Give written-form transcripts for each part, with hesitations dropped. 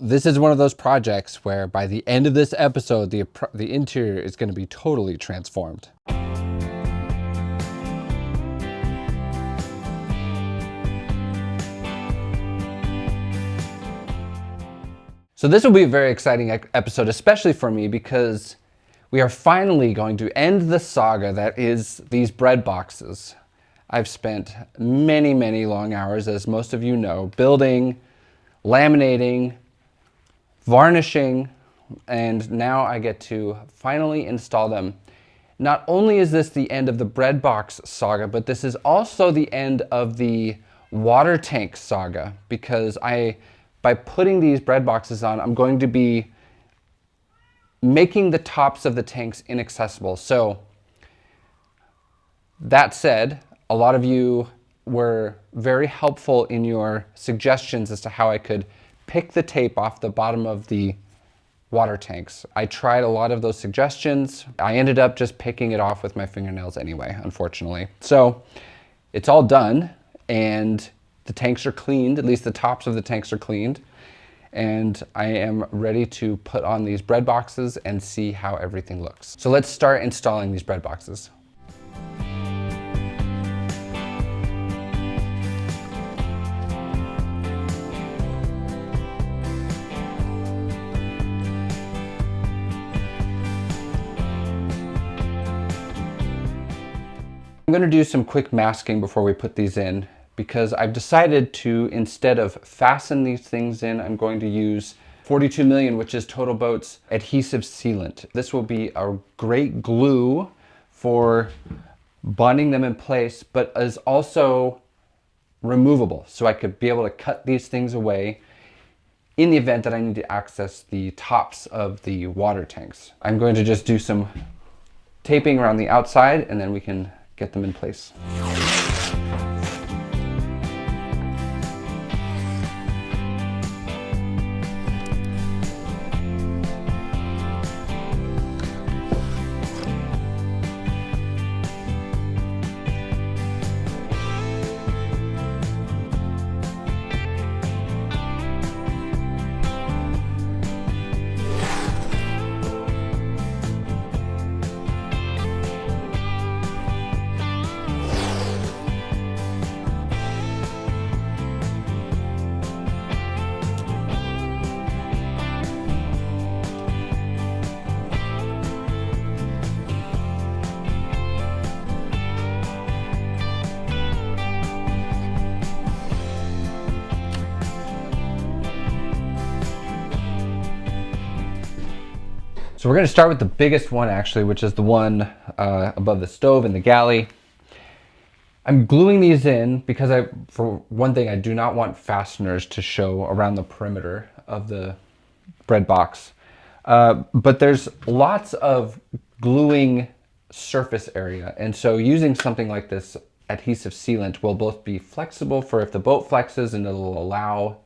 This is one of those projects where by the end of this episode, the interior is going to be totally transformed. So this will be a very exciting episode, especially for me, because we are finally going to end the saga that is these bread boxes. I've spent many, many long hours, as most of you know, building, laminating, varnishing, and now I get to finally install them. Not only is this the end of the bread box saga, but this is also the end of the water tank saga, because by putting these bread boxes on, I'm going to be making the tops of the tanks inaccessible. So that said, a lot of you were very helpful in your suggestions as to how I could pick the tape off the bottom of the water tanks. I tried a lot of those suggestions. I ended up just picking it off with my fingernails anyway, unfortunately. So it's all done, and the tanks are cleaned, at least the tops of the tanks are cleaned. And I am ready to put on these bread boxes and see how everything looks. So let's start installing these bread boxes. I'm going to do some quick masking before we put these in, because I've decided to, instead of fasten these things in, I'm going to use 42 million, which is Total Boat's adhesive sealant. This will be a great glue for bonding them in place, but is also removable. So I could be able to cut these things away in the event that I need to access the tops of the water tanks. I'm going to just do some taping around the outside, and then we can get them in place. So we're going to start with the biggest one, actually, which is the one above the stove in the galley. I'm gluing these in because for one thing, I do not want fasteners to show around the perimeter of the bread box. But there's lots of gluing surface area. And so using something like this adhesive sealant will both be flexible for if the boat flexes, and it'll allow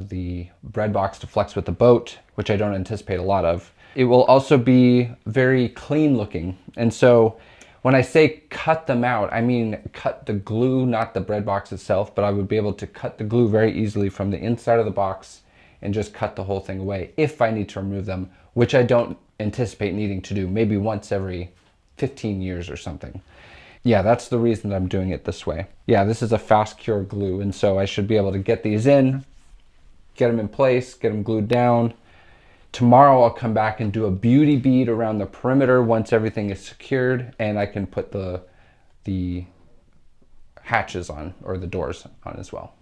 the bread box to flex with the boat, which I don't anticipate a lot of. It will also be very clean looking. And so when I say cut them out, I mean cut the glue, not the bread box itself, but I would be able to cut the glue very easily from the inside of the box and just cut the whole thing away if I need to remove them, which I don't anticipate needing to do, maybe once every 15 years or something. Yeah, that's the reason I'm doing it this way. Yeah, this is a fast cure glue, and so I should be able to get these in, get them in place, get them glued down. Tomorrow I'll come back and do a beauty bead around the perimeter once everything is secured, and I can put the hatches on, or the doors on as well.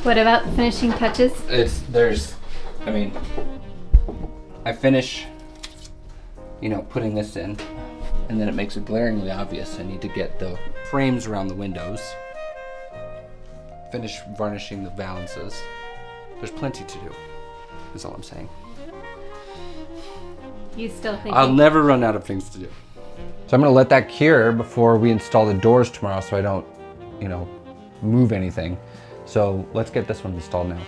What about the finishing touches? I finish, putting this in, and then it makes it glaringly obvious I need to get the frames around the windows, finish varnishing the valances. There's plenty to do, is all I'm saying. You still thinking? I'll never run out of things to do. So I'm gonna let that cure before we install the doors tomorrow so I don't, move anything. So let's get this one installed now.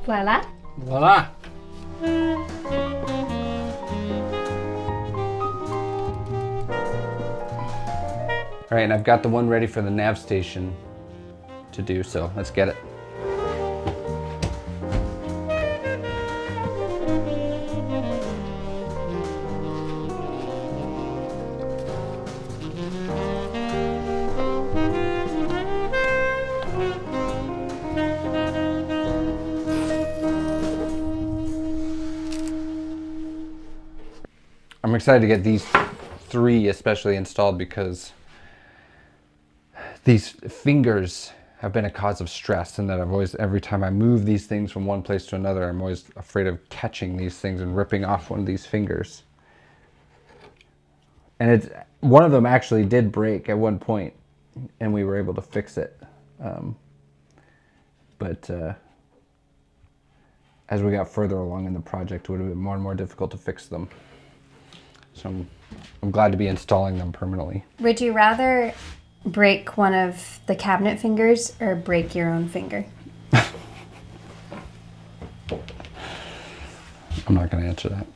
Voila. Voila. All right, and I've got the one ready for the nav station to do, so let's get it. I'm excited to get these 3 especially installed because these fingers have been a cause of stress, and that I've always, every time I move these things from one place to another, I'm always afraid of catching these things and ripping off one of these fingers. And one of them actually did break at one point, and we were able to fix it. But as we got further along in the project, it would have been more and more difficult to fix them. So I'm glad to be installing them permanently. Would you rather break one of the cabinet fingers or break your own finger? I'm not going to answer that.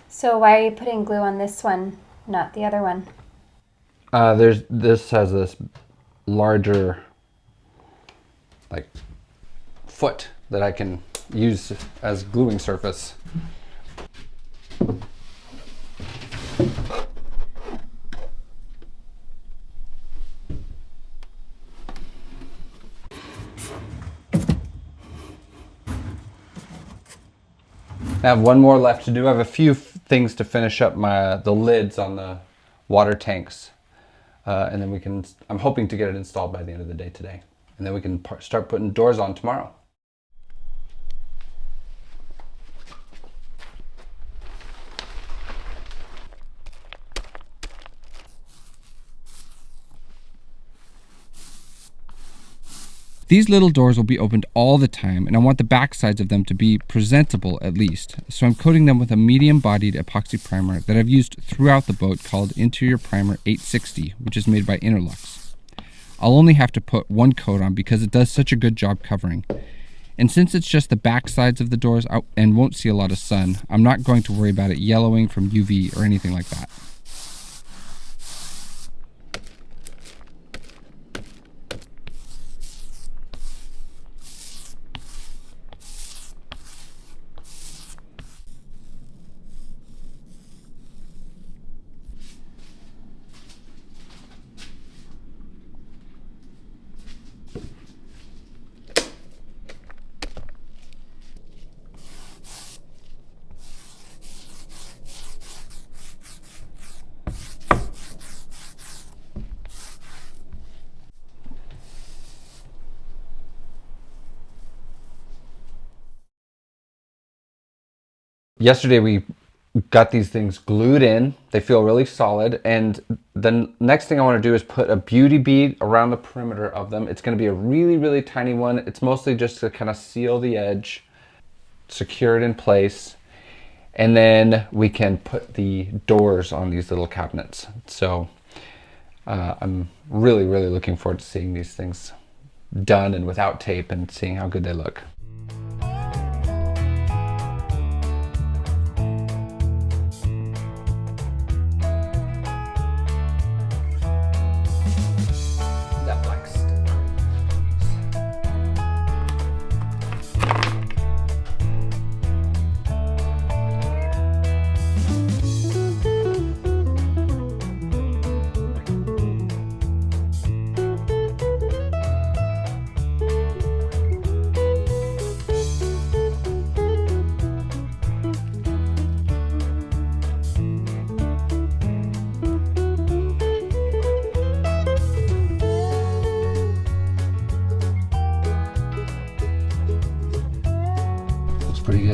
So why are you putting glue on this one, not the other one? This has this larger foot that I can use as gluing surface. I have one more left to do. I have a few things to finish up the lids on the water tanks. And then I'm hoping to get it installed by the end of the day today. And then we can start putting doors on tomorrow. These little doors will be opened all the time, and I want the back sides of them to be presentable at least. So I'm coating them with a medium-bodied epoxy primer that I've used throughout the boat called Interior Primer 860, which is made by Interlux. I'll only have to put one coat on because it does such a good job covering. And since it's just the back sides of the doors and won't see a lot of sun, I'm not going to worry about it yellowing from UV or anything like that. Yesterday we got these things glued in. They feel really solid. And the next thing I want to do is put a beauty bead around the perimeter of them. It's going to be a really, really tiny one. It's mostly just to kind of seal the edge, secure it in place. And then we can put the doors on these little cabinets. So I'm really, really looking forward to seeing these things done and without tape and seeing how good they look.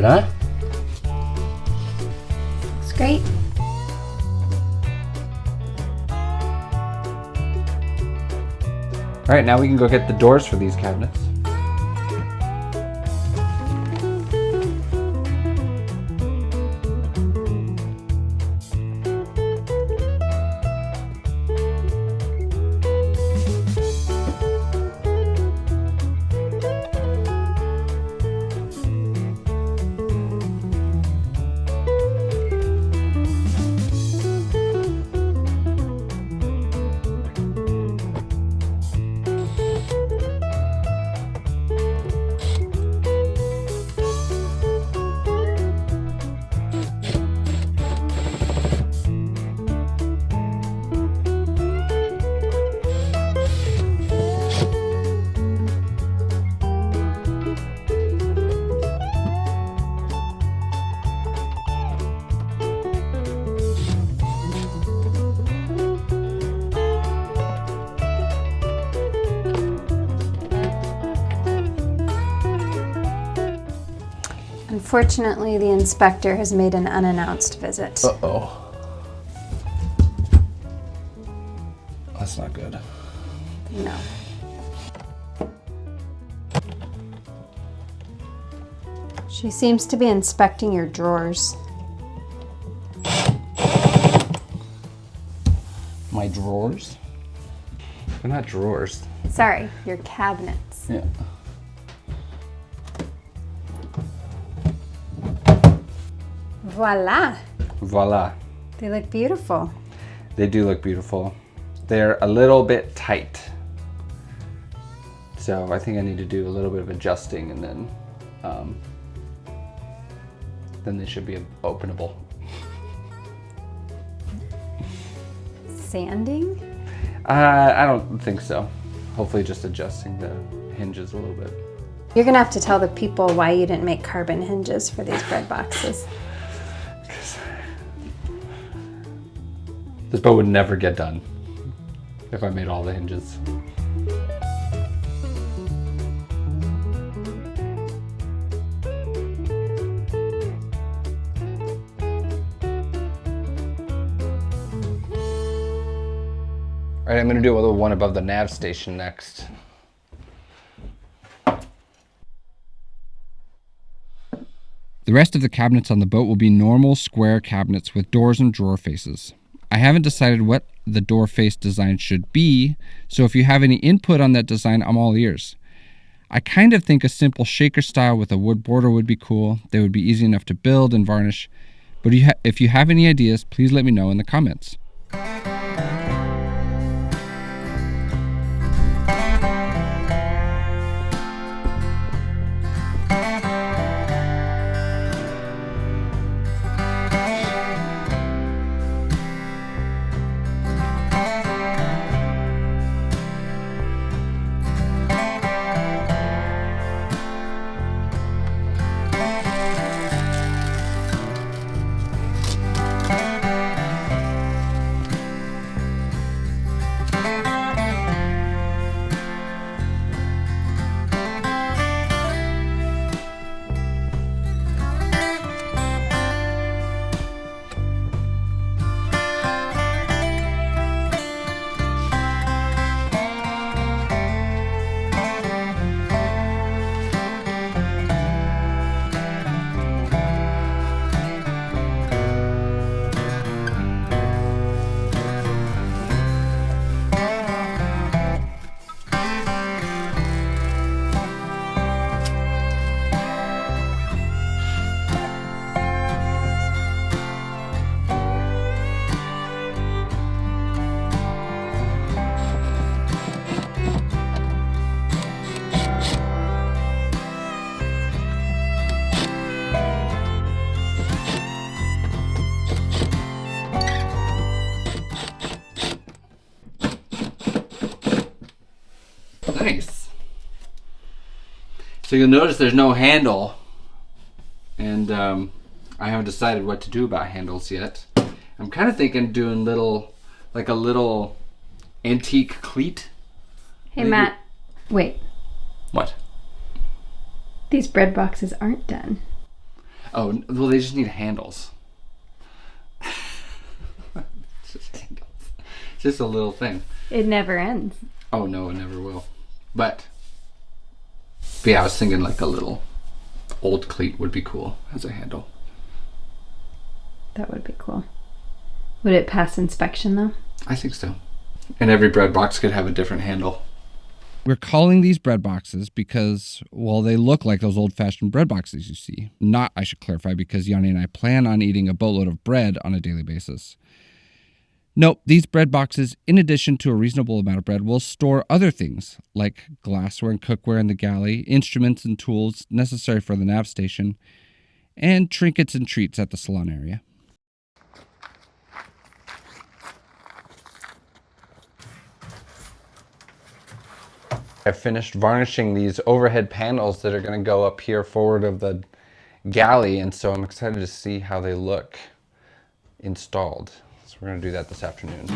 huh? Looks great. All right, now we can go get the doors for these cabinets. Unfortunately, the inspector has made an unannounced visit. Uh-oh. That's not good. No. She seems to be inspecting your drawers. My drawers? They're not drawers. Sorry, your cabinets. Yeah. Voila! Voila. They look beautiful. They do look beautiful. They're a little bit tight. So I think I need to do a little bit of adjusting, and then they should be openable. Sanding? I don't think so. Hopefully just adjusting the hinges a little bit. You're gonna have to tell the people why you didn't make carbon hinges for these bread boxes. This boat would never get done if I made all the hinges. All right, I'm gonna do a little one above the nav station next. The rest of the cabinets on the boat will be normal square cabinets with doors and drawer faces. I haven't decided what the door face design should be, so if you have any input on that design, I'm all ears. I kind of think a simple shaker style with a wood border would be cool. They would be easy enough to build and varnish, but if you have any ideas, please let me know in the comments. Nice. So you'll notice there's no handle, and I haven't decided what to do about handles yet. I'm kind of thinking doing like a little antique cleat. Hey Matt, wait. What? These bread boxes aren't done. Oh, well, they just need handles. It's just handles. It's just a little thing. It never ends. Oh, no, it never will. But yeah, I was thinking like a little old cleat would be cool as a handle. That would be cool. Would it pass inspection though? I think so. And every bread box could have a different handle. We're calling these bread boxes because, well, they look like those old-fashioned bread boxes you see. Not, I should clarify, because Yanni and I plan on eating a boatload of bread on a daily basis. Nope, these bread boxes, in addition to a reasonable amount of bread, will store other things like glassware and cookware in the galley, instruments and tools necessary for the nav station, and trinkets and treats at the salon area. I finished varnishing these overhead panels that are going to go up here forward of the galley, and so I'm excited to see how they look installed. So we're going to do that this afternoon.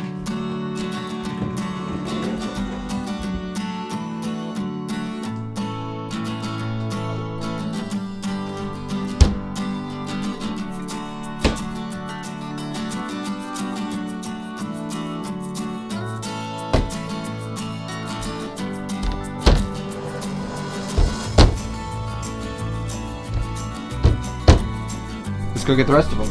Let's go get the rest of them.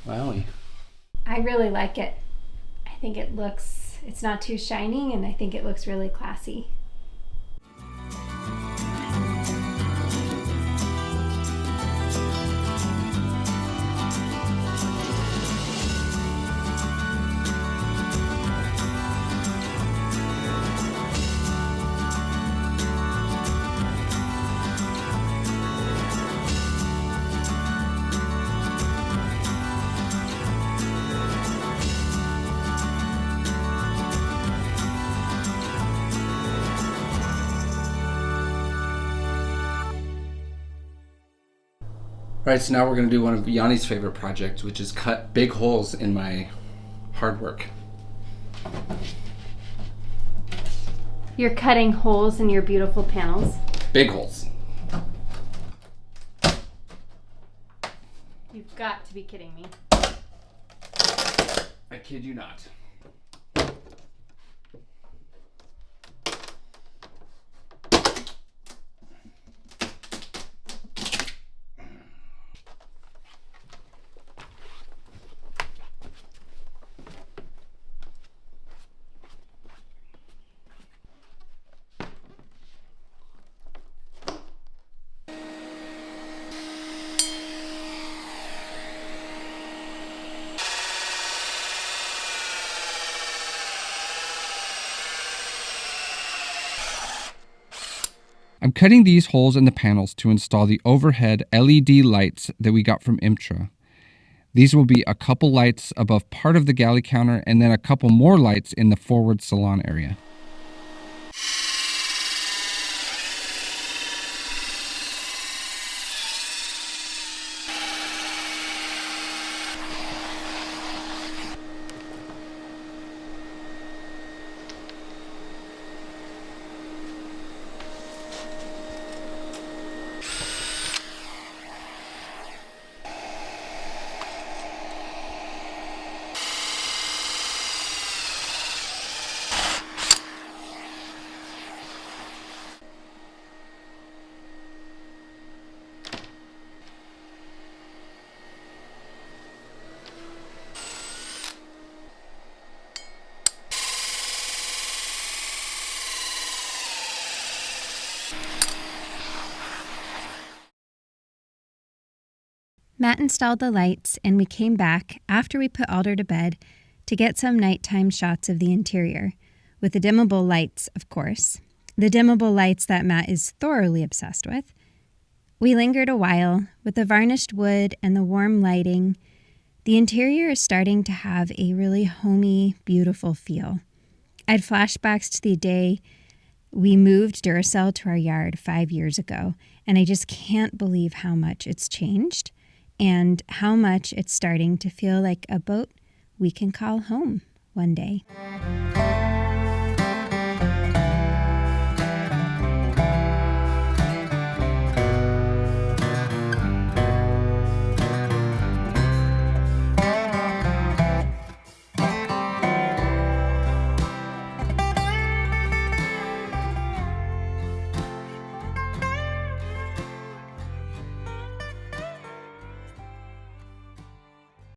Wowie. I really like it. I think it's not too shiny, and I think it looks really classy. Right, so now we're going to do one of Yanni's favorite projects, which is cut big holes in my hard work. You're cutting holes in your beautiful panels. Big holes. You've got to be kidding me. I kid you not. I'm cutting these holes in the panels to install the overhead LED lights that we got from IMTRA. These will be a couple lights above part of the galley counter and then a couple more lights in the forward salon area. Matt installed the lights, and we came back after we put Alder to bed to get some nighttime shots of the interior, with the dimmable lights, of course. The dimmable lights that Matt is thoroughly obsessed with. We lingered a while with the varnished wood and the warm lighting. The interior is starting to have a really homey, beautiful feel. I had flashbacks to the day we moved Duracell to our yard 5 years ago, and I just can't believe how much it's changed and how much it's starting to feel like a boat we can call home one day.